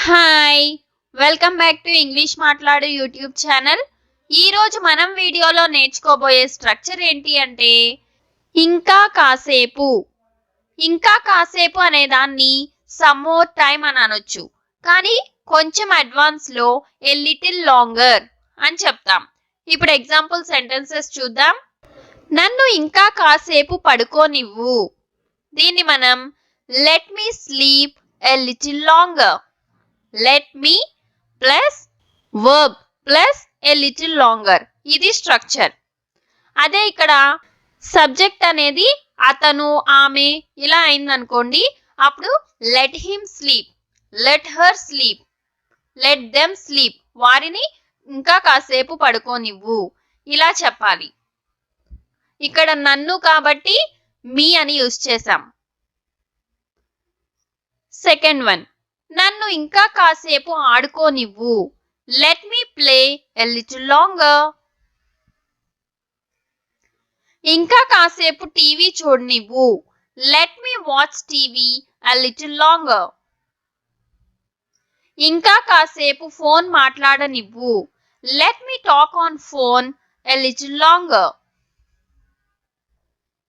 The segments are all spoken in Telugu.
Hi welcome back to English మాట్లాడు యూట్యూబ్ ఛానల్. ఈరోజు మనం వీడియోలో నేర్చుకోబోయే స్ట్రక్చర్ ఏంటి అంటే ఇంకా కాసేపు. ఇంకా కాసేపు అనే దాన్ని సమ్ మోర్ టైమ్ అని అనొచ్చు, కానీ కొంచెం అడ్వాన్స్లో ఏ లిటిల్ లాంగర్ అని చెప్తాం. ఇప్పుడు ఎగ్జాంపుల్ సెంటెన్సెస్ చూద్దాం. నన్ను ఇంకా కాసేపు పడుకోనివ్వు. దీన్ని మనం let me sleep A little longer. let me plus verb plus a little longer, ఇది స్ట్రక్చర్. అదే ఇక్కడ సబ్జెక్ట్ అనేది అతను ఆమె ఇలా అయిందనుకోండి, అప్పుడు let him sleep, let her sleep, let them sleep, వారిని ఇంకా కాసేపు పడుకోనివ్వు ఇలా చెప్పాలి. ఇక్కడ నన్ను కాబట్టి మీ అని యూజ్ చేసాం. సెకండ్ వన్, నన్ను ఇంకా కాసేపు ఆడుకోనివ్వు. Let me play a little longer. ఇంకా కాసేపు టీవీ చూడనివ్వు. Let me watch TV a little longer. ఇంకా కాసేపు ఫోన్ మాట్లాడనివ్వు. Let me talk on phone a little longer.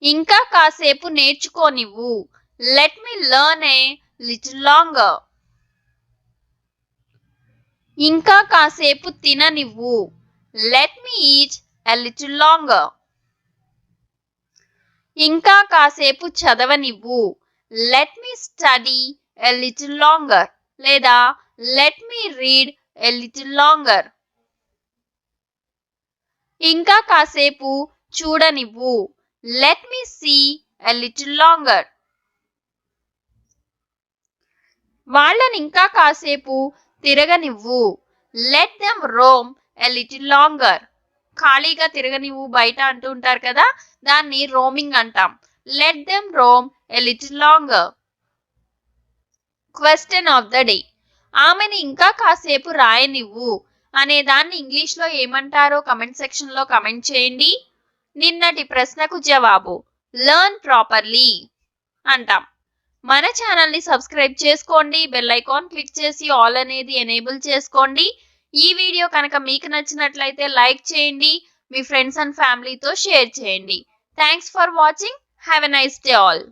ఇంకా కాసేపు నేర్చుకోనివ్వు. Let me learn a little longer. ఇంకా కాసేపు తిననివ్వు. Let me eat a little longer. ఇంకా కాసేపు చదవనివ్వు. Let me study a little longer లేదా let me read a little longer. ఇంకా కాసేపు చూడనివ్వు. Let me see a little longer. వాళ్ళని ఇంకా కాసేపు తిరగనివ్వు. Let them roam a little longer. ఖాళీగా తిరగనివ్వు బయట అంటూ ఉంటారు కదా, దాన్ని రోమింగ్ అంటాం. Let them roam a little longer. Question of the day, ఆమెను ఇంకా కాసేపు రాయనివ్వు అనే దాన్ని ఇంగ్లీష్లో ఏమంటారో కమెంట్ సెక్షన్లో కమెంట్ చేయండి. నిన్నటి ప్రశ్నకు జవాబు లెర్న్ ప్రాపర్లీ అంటాం. మన ఛానల్ని సబ్స్క్రైబ్ చేసుకోండి, బెల్ ఐకాన్ క్లిక్ చేసి ఆల్ అనేది ఎనేబుల్ చేసుకోండి. ఈ వీడియో కనుక మీకు నచ్చినట్లయితే లైక్ చేయండి, మీ ఫ్రెండ్స్ అండ్ ఫ్యామిలీతో షేర్ చేయండి. Thanks for watching. Have a nice day all.